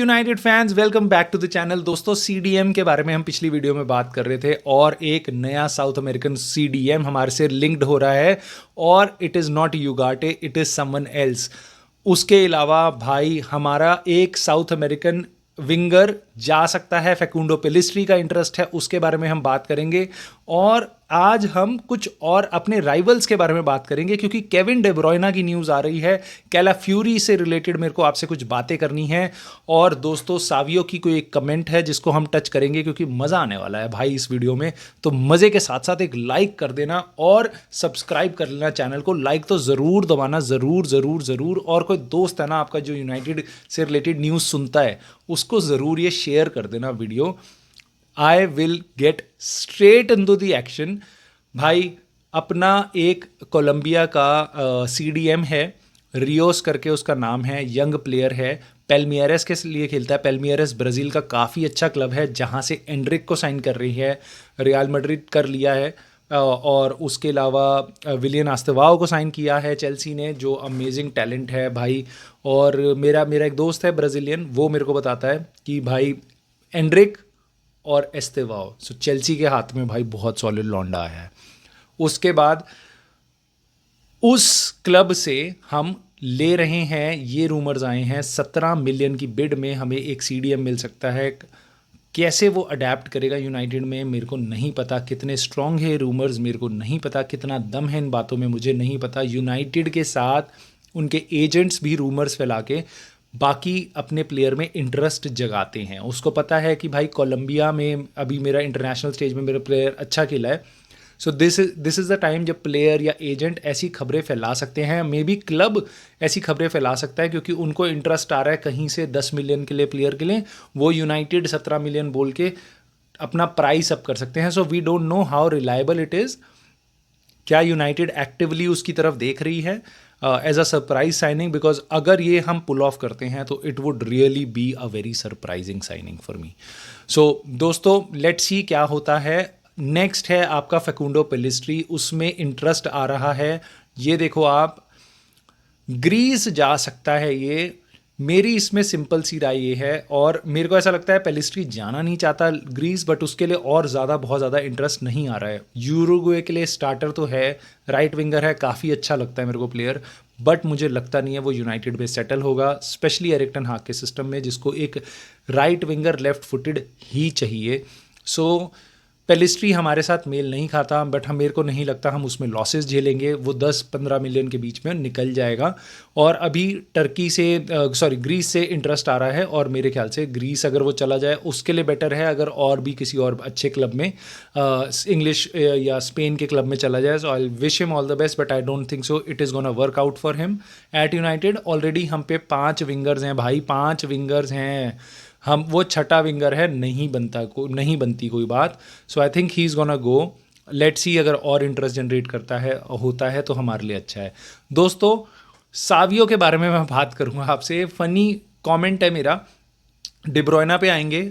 United fans, welcome back to the channel. दोस्तों, CDM के बारे में हम पिछली वीडियो में बात कर रहे थे और एक नया साउथ अमेरिकन सीडीएम हमारे से लिंक्ड हो रहा है और it is not Ugarte, it is someone else. उसके अलावा भाई हमारा एक साउथ अमेरिकन विंगर जा सकता है, फैकुंडो पेलिस्ट्री का इंटरेस्ट है, उसके बारे में हम बात करेंगे। और आज हम कुछ और अपने राइवल्स के बारे में बात करेंगे क्योंकि केविन डे ब्रुयना की न्यूज़ आ रही है। कैलाफ्यूरी से रिलेटेड मेरे को आपसे कुछ बातें करनी है। और दोस्तों, सावियो की कोई एक कमेंट है जिसको हम टच करेंगे क्योंकि मज़ा आने वाला है भाई इस वीडियो में। तो मज़े के साथ साथ एक लाइक कर देना और सब्सक्राइब कर लेना चैनल को। लाइक तो ज़रूर दबाना, ज़रूर ज़रूर ज़रूर। और कोई दोस्त है ना आपका जो यूनाइटेड से रिलेटेड न्यूज़ सुनता है, उसको ज़रूर ये शेयर कर देना video. I will get straight into the action. भाई अपना एक कोलंबिया का सीडीएम है, रियोस करके उसका नाम है, यंग प्लेयर है, पेल्मियरेस के लिए खेलता है। पेल्मियरेस ब्राज़ील का काफ़ी अच्छा क्लब है जहां से एंड्रिक को साइन कर रही है, रियल मैड्रिड कर लिया है। और उसके अलावा विलियन आस्तेवाओ को साइन किया है चेल्सी ने, जो अमेजिंग टैलेंट है भाई। और मेरा मेरा एक दोस्त है ब्राज़ीलियन, वो मेरे को बताता है कि भाई एंड्रिक और एस्तेवाओ, सो चेल्सी के हाथ में भाई बहुत सॉलिड लौंडा आया है। उसके बाद उस क्लब से हम ले रहे हैं, ये रूमर्स आए हैं 17 मिलियन की बिड में हमें एक सीडीएम मिल सकता है। कैसे वो अडेप्ट करेगा यूनाइटेड में मेरे को नहीं पता, कितने स्ट्रॉन्ग है रूमर्स मेरे को नहीं पता, कितना दम है इन बातों में मुझे नहीं पता। यूनाइटेड के साथ उनके एजेंट्स भी रूमर्स फैला के बाकी अपने प्लेयर में इंटरेस्ट जगाते हैं। उसको पता है कि भाई कोलंबिया में अभी मेरा इंटरनेशनल स्टेज में मेरा प्लेयर अच्छा खेला है, so this is the time जब प्लेयर या एजेंट ऐसी खबरें फैला सकते हैं। मे बी क्लब ऐसी खबरें फैला सकता है क्योंकि उनको इंटरेस्ट आ रहा है कहीं से 10 मिलियन के लिए प्लेयर के लिए, वो यूनाइटेड 17 मिलियन बोल के अपना प्राइस अप कर सकते हैं। So we don't know how reliable it is. क्या यूनाइटेड एक्टिवली उसकी तरफ देख रही है as a surprise signing? Because अगर ये हम पुल ऑफ करते हैं तो it would really be a very surprising signing for me. So दोस्तों, लेट्स सी क्या होता है। नेक्स्ट है आपका फैकुंडो पेलिस्ट्री, उसमें इंटरेस्ट आ रहा है। ये देखो आप, ग्रीस जा सकता है ये। मेरी इसमें सिंपल सी राय ये है, और मेरे को ऐसा लगता है पेलिस्ट्री जाना नहीं चाहता ग्रीस, बट उसके लिए और ज़्यादा बहुत ज़्यादा इंटरेस्ट नहीं आ रहा है। यूरुग्वे के लिए स्टार्टर तो है, राइट विंगर है, काफ़ी अच्छा लगता है मेरे को प्लेयर, बट मुझे लगता नहीं है वो यूनाइटेड में सेटल होगा, स्पेशली एरिक टेन हाग के सिस्टम में जिसको एक राइट विंगर लेफ्ट फुटेड ही चाहिए। सो पेलिस्ट्री हमारे साथ मेल नहीं खाता, बट मेरे को नहीं लगता हम उसमें लॉसेस झेलेंगे। वो 10-15 मिलियन के बीच में निकल जाएगा। और अभी टर्की से ग्रीस से इंटरेस्ट आ रहा है, और मेरे ख्याल से ग्रीस अगर वो चला जाए उसके लिए बेटर है। अगर और भी किसी और अच्छे क्लब में, इंग्लिश या स्पेन के क्लब में चला जाए, so I wish him all the best, but I don't think so it is gonna work out for him at United. Already हम पे 5 विंगर्स हैं भाई, 5 विंगर्स हैं। हम वो छठा विंगर है, नहीं बनती कोई बात। So I think he is gonna go. Let's see, अगर और इंटरेस्ट जनरेट होता है तो हमारे लिए अच्छा है। दोस्तों, सावियो के बारे में मैं बात करूँगा आपसे। फ़नी कमेंट है मेरा, डे ब्रुयना पे आएंगे।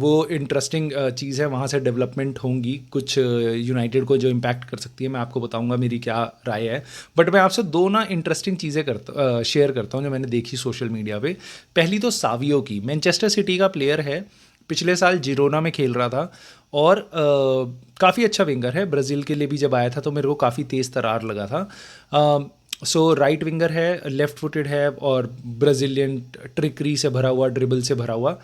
वो इंटरेस्टिंग चीज़ है, वहाँ से डेवलपमेंट होंगी कुछ यूनाइटेड को जो इम्पैक्ट कर सकती है। मैं आपको बताऊंगा मेरी क्या राय है, बट मैं आपसे दो ना इंटरेस्टिंग चीज़ें शेयर करता हूँ जो मैंने देखी सोशल मीडिया पे। पहली तो सावियो की, मैनचेस्टर सिटी का प्लेयर है, पिछले साल जिरोना में खेल रहा था और काफ़ी अच्छा विंगर है। ब्राज़ील के लिए भी जब आया था तो मेरे को काफ़ी तेज़ तरार लगा था। सो राइट विंगर है, लेफ्ट फुटेड है, और ब्राज़ीलियन ट्रिकरी से भरा हुआ, ड्रिबल से भरा हुआ।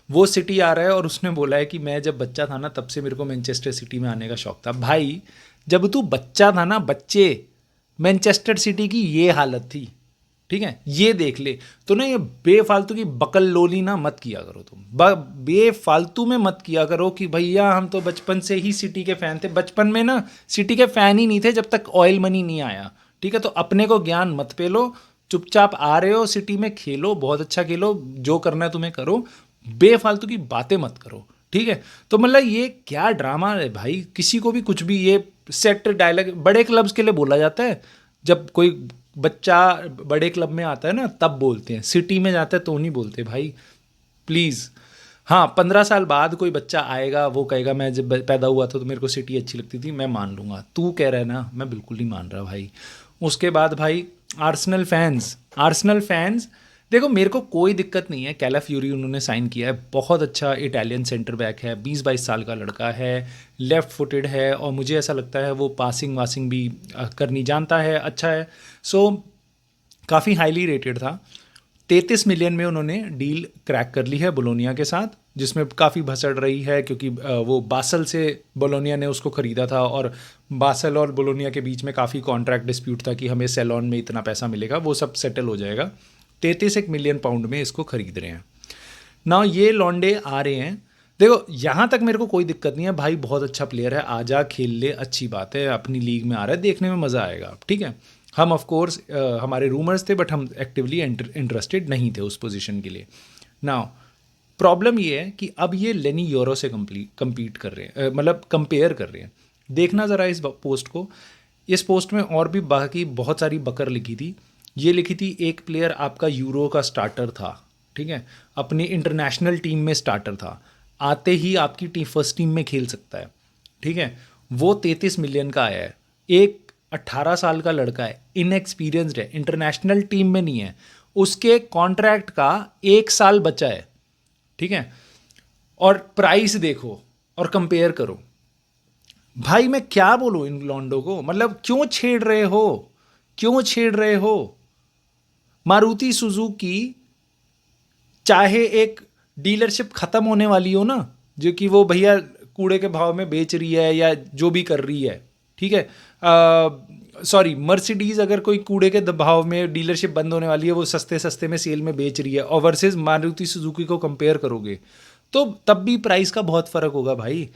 वो सिटी आ रहा है और उसने बोला है कि मैं जब बच्चा था ना तब से मेरे को मैनचेस्टर सिटी में आने का शौक था। भाई जब तू बच्चा था ना, बच्चे, मैनचेस्टर सिटी की ये हालत थी, ठीक है, ये देख ले। तो ना ये बेफालतू की बकल लोली ना मत किया करो तुम, बेफालतू में मत किया करो कि भैया हम तो बचपन से ही सिटी के फ़ैन थे। बचपन में ना सिटी के फ़ैन ही नहीं थे जब तक ऑयल मनी नहीं आया, ठीक है। तो अपने को ज्ञान मत पेलो, चुपचाप आ रहे हो सिटी में, खेलो, बहुत अच्छा खेलो, जो करना है तुम्हें करो, बेफालतू की बातें मत करो, ठीक है। तो मतलब ये क्या ड्रामा है भाई, किसी को भी कुछ भी, ये सेट डायलॉग बड़े क्लब्स के लिए बोला जाता है। जब कोई बच्चा बड़े क्लब में आता है ना तब बोलते हैं, सिटी में जाता है तो नहीं बोलते भाई, प्लीज़। हाँ, 15 साल बाद कोई बच्चा आएगा, वो कहेगा मैं जब पैदा हुआ था तो मेरे को सिटी अच्छी लगती थी, मैं मान लूँगा। तू कह रहा है ना, मैं बिल्कुल नहीं मान रहा भाई। उसके बाद भाई आर्सेनल फैंस देखो मेरे को कोई दिक्कत नहीं है, कैलाफ्यूरी उन्होंने साइन किया है, बहुत अच्छा इटालियन सेंटर बैक है, 20-22 साल का लड़का है, लेफ्ट फुटेड है और मुझे ऐसा लगता है वो पासिंग वासिंग भी करनी जानता है, अच्छा है। सो काफ़ी हाईली रेटेड था। 33 मिलियन में उन्होंने डील क्रैक कर ली है बोलोनिया के साथ, जिसमें काफ़ी भसड़ रही है क्योंकि वो बासल से बोलोनिया ने उसको ख़रीदा था और बासल और बोलोनिया के बीच में काफ़ी कॉन्ट्रैक्ट डिस्प्यूट था कि हमें सेलॉन में इतना पैसा मिलेगा, वो सब सेटल हो जाएगा। 33 मिलियन पाउंड में इसको ख़रीद रहे हैं ना, ये लॉन्डे आ रहे हैं। देखो यहाँ तक मेरे को कोई दिक्कत नहीं है भाई, बहुत अच्छा प्लेयर है, आजा खेल ले, अच्छी बात है, अपनी लीग में आ रहा है, देखने में मज़ा आएगा, ठीक है। हम ऑफ कोर्स हमारे रूमर्स थे बट हम एक्टिवली इंटरेस्टेड नहीं थे उस पोजीशन के लिए। नाउ प्रॉब्लम ये है कि अब ये लेनी यूरो से compete कर रहे हैं, मतलब कंपेयर कर रहे हैं। देखना ज़रा इस पोस्ट को, इस पोस्ट में और भी बाकी बहुत सारी बकर लिखी थी। ये लिखी थी एक प्लेयर आपका यूरो का स्टार्टर था, ठीक है, अपनी इंटरनेशनल टीम में स्टार्टर था, आते ही आपकी फर्स्ट टीम में खेल सकता है, ठीक है। वो 33 मिलियन का आया है। एक 18 साल का लड़का है, इनएक्सपीरियंसड है, इंटरनेशनल टीम में नहीं है, उसके कॉन्ट्रैक्ट का 1 साल बचा है, ठीक है। और प्राइस देखो और कंपेयर करो। भाई मैं क्या बोलूं इन लॉन्डो को, मतलब क्यों छेड़ रहे हो, क्यों छेड़ रहे हो। मारुति सुजुकी चाहे एक डीलरशिप खत्म होने वाली हो ना, जो कि वो भैया कूड़े के भाव में बेच रही है या जो भी कर रही है, ठीक है, सॉरी मर्सिडीज़ अगर कोई कूड़े के भाव में डीलरशिप बंद होने वाली है, वो सस्ते सस्ते में सेल में बेच रही है, और वर्सेस मारुति सुजुकी को कंपेयर करोगे तो तब भी प्राइस का बहुत फ़र्क होगा भाई।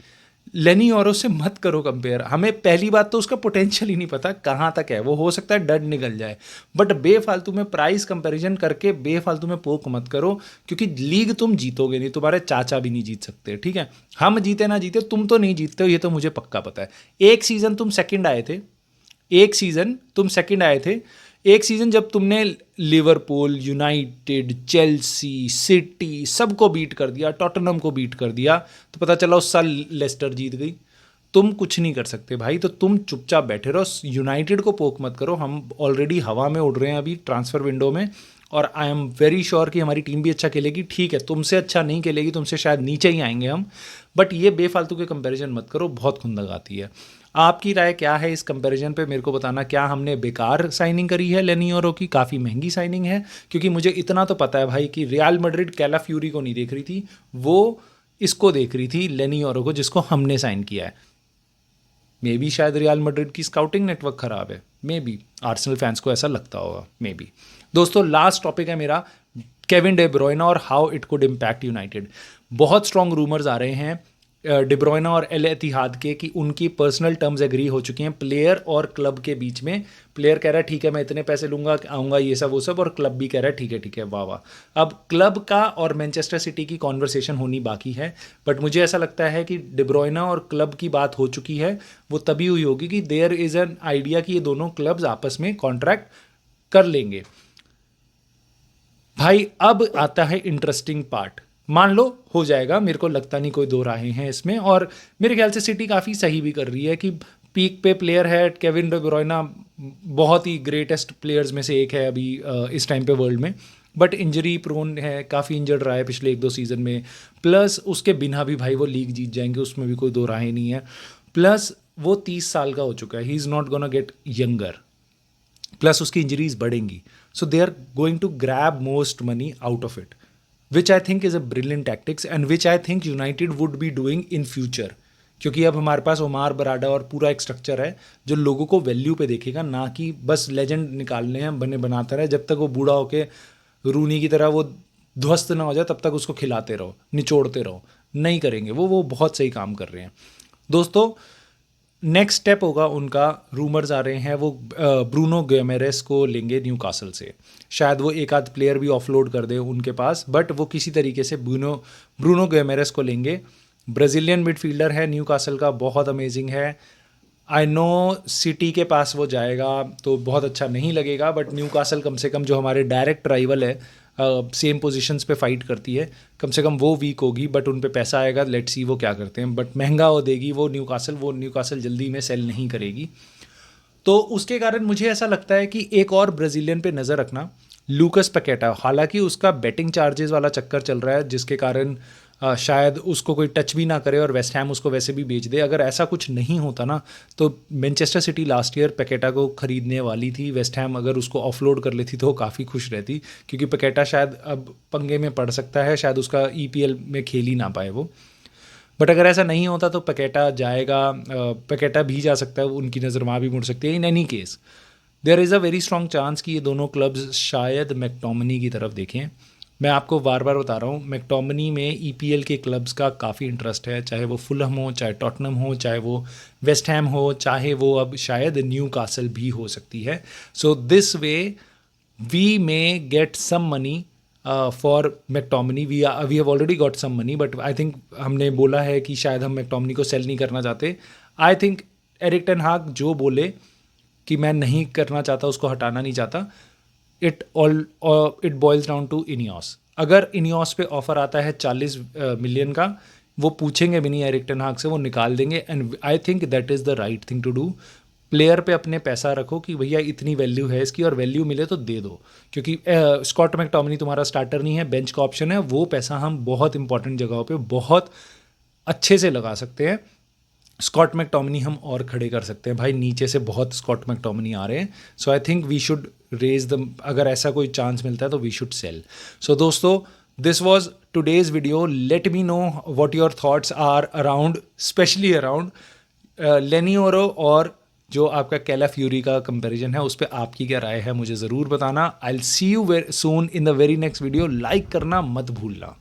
लेनी और से मत करो कंपेयर। हमें पहली बात तो उसका पोटेंशियल ही नहीं पता कहाँ तक है, वो हो सकता है डर निकल जाए, बट बेफालतू में प्राइस कंपैरिजन करके बेफालतू में पोक मत करो, क्योंकि लीग तुम जीतोगे नहीं, तुम्हारे चाचा भी नहीं जीत सकते, ठीक है। हम जीते ना जीते, तुम तो नहीं जीतते हो, ये तो मुझे पक्का पता है। एक सीज़न तुम सेकंड आए थे, एक सीज़न तुम सेकंड आए थे, एक सीज़न जब तुमने लिवरपूल, यूनाइटेड, चेल्सी, सिटी सबको बीट कर दिया, टॉटनहम को बीट कर दिया, तो पता चला उस साल लेस्टर जीत गई। तुम कुछ नहीं कर सकते भाई, तो तुम चुपचाप बैठे रहो, यूनाइटेड को पोक मत करो। हम ऑलरेडी हवा में उड़ रहे हैं अभी ट्रांसफ़र विंडो में, और आई एम वेरी श्योर कि हमारी टीम भी अच्छा खेलेगी, ठीक है, तुमसे अच्छा नहीं खेलेगी, तुमसे शायद नीचे ही आएंगे हम, बट ये बेफालतू के कंपैरिजन मत करो, बहुत खुंदक आती है। आपकी राय क्या है इस कंपैरिजन पे, मेरे को बताना। क्या हमने बेकार साइनिंग करी है लेनी औरों की, काफ़ी महंगी साइनिंग है? क्योंकि मुझे इतना तो पता है भाई कि रियल मैड्रिड कैलाफ्यूरी को नहीं देख रही थी, वो इसको देख रही थी, लेनी औरों को, जिसको हमने साइन किया है। मे बी शायद रियल मैड्रिड की स्काउटिंग नेटवर्क ख़राब है, मे बी आर्सेनल फैंस को ऐसा लगता होगा, मे बी। दोस्तों लास्ट टॉपिक है मेरा, केविन डे ब्रुयना और how it could impact United. बहुत स्ट्रॉन्ग रूमर्स आ रहे हैं डे ब्रुयना और एल इतिहाद के कि उनकी पर्सनल टर्म्स एग्री हो चुकी हैं प्लेयर और क्लब के बीच में। प्लेयर कह रहा है ठीक है मैं इतने पैसे लूँगा, आऊँगा, ये सब वो सब, और क्लब भी कह रहा है ठीक है वाह वाह। अब क्लब का और मैनचेस्टर सिटी की कॉन्वर्सेशन होनी बाकी है, बट मुझे ऐसा लगता है कि डे ब्रुयना और क्लब की बात हो चुकी है। वो तभी हुई होगी कि देयर इज़ एन आइडिया कि ये दोनों क्लब्स आपस में कॉन्ट्रैक्ट कर लेंगे। भाई अब आता है इंटरेस्टिंग पार्ट, मान लो हो जाएगा, मेरे को लगता नहीं कोई दो राहें हैं इसमें, और मेरे ख्याल से सिटी काफ़ी सही भी कर रही है कि पीक पे प्लेयर है केविन डे ब्रुयना, बहुत ही ग्रेटेस्ट प्लेयर्स में से एक है अभी इस टाइम पे वर्ल्ड में, बट इंजरी प्रोन है, काफ़ी इंजर्ड रहा है पिछले 1-2 सीज़न में, प्लस उसके बिना भी भाई वो लीग जीत जाएंगे, उसमें भी कोई दो राहें नहीं है। प्लस वो 30 साल का हो चुका है, he is not gonna get younger, plus उसकी इंजरीज बढ़ेंगी, so they are going to grab most money out of it, which I think is a brilliant tactics and which I think United would be doing in future. क्योंकि अब हमारे पास OMR बराडा और पूरा एक structure है जो लोगों को वैल्यू पे देखेगा, ना कि बस लेजेंड निकालने हैं बनाता रहे, जब तक वो बूढ़ा होके रूनी की तरह वो ध्वस्त ना हो जाए तब तक उसको खिलाते रहो, निचोड़ते रहो, नहीं करेंगे वो बहुत सही काम कर रहे हैं। दोस्तों नेक्स्ट स्टेप होगा उनका, रूमर्स आ रहे हैं वो ब्रूनो गेमेरेस को लेंगे न्यूकासल से, शायद वो एक आध प्लेयर भी ऑफलोड कर दे उनके पास, बट वो किसी तरीके से ब्रूनो गेमेरेस को लेंगे। ब्राज़ीलियन मिडफील्डर है न्यूकासल का, बहुत अमेजिंग है। आई नो सिटी के पास वो जाएगा तो बहुत अच्छा नहीं लगेगा, बट न्यूकासल कम से कम जो हमारे डायरेक्ट राइवल है, सेम पोजीशंस पे फाइट करती है, कम से कम वो वीक होगी, बट उन पे पैसा आएगा, लेट्स सी वो क्या करते हैं, बट महंगा वो देगी वो न्यूकासल जल्दी में सेल नहीं करेगी। तो उसके कारण मुझे ऐसा लगता है कि एक और ब्राज़ीलियन पे नज़र रखना, लूकस पैकेटा, हालांकि उसका बेटिंग चार्जेस वाला चक्कर चल रहा है जिसके कारण शायद उसको कोई टच भी ना करे और वेस्ट हैम उसको वैसे भी बेच दे। अगर ऐसा कुछ नहीं होता ना तो मैनचेस्टर सिटी लास्ट ईयर पैकेटा को ख़रीदने वाली थी। वेस्ट हैम अगर उसको ऑफलोड कर लेती तो वो काफ़ी खुश रहती, क्योंकि पैकेटा शायद अब पंगे में पड़ सकता है, शायद उसका ईपीएल में खेल ही ना पाए वो। बट अगर ऐसा नहीं होता तो पैकेटा जाएगा, पैकेटा भी जा सकता है, उनकी नज़र वहाँ भी मुड़ सकती है। In any case there is a very strong chance कि ये दोनों क्लब्स शायद मैकटोमिनी की तरफ देखें। मैं आपको बार बार बता रहा हूँ, मैकटोमिनी में ईपीएल के क्लब्स का काफ़ी इंटरेस्ट है, चाहे वो फुलहम हो, चाहे टॉटनम हो, चाहे वो वेस्ट हैम हो, चाहे वो अब शायद न्यू कासल भी हो सकती है। So this way we may get some money for McTominay. We have already got some money, but I think हमने बोला है कि शायद हम मैकटोमिनी को सेल नहीं करना चाहते। आई थिंक एरिक टेन हाग जो बोले कि मैं नहीं करना चाहता, उसको हटाना नहीं चाहता, it boils down to Ineos. अगर इनियोस पे ऑफर आता है 40 मिलियन का, वो पूछेंगे भी नहीं एरिक टेन हाग से, वो निकाल देंगे। And I think that is the right thing to do. Player पे अपने पैसा रखो कि भैया इतनी वैल्यू है इसकी, और वैल्यू मिले तो दे दो, क्योंकि स्कॉट मैकटोमिनी तुम्हारा स्टार्टर नहीं है, बेंच का ऑप्शन है। वो पैसा हम बहुत इंपॉर्टेंट जगहों पे बहुत अच्छे से लगा सकते हैं। स्कॉट मैकटोमिनी हम और खड़े कर सकते हैं भाई, नीचे से बहुत स्कॉट मैकटोमिनी आ रहे हैं। So I think we should raise the, अगर ऐसा कोई चांस मिलता है तो वी शुड सेल। सो दोस्तों, this was today's video. Let me know what your thoughts are around, especially around Leny Yoro और जो आपका कैला फ्यूरी का कंपैरिजन है, उस पर आपकी क्या राय है मुझे ज़रूर बताना। I will see you soon in the very next video. Like करना मत भूलना।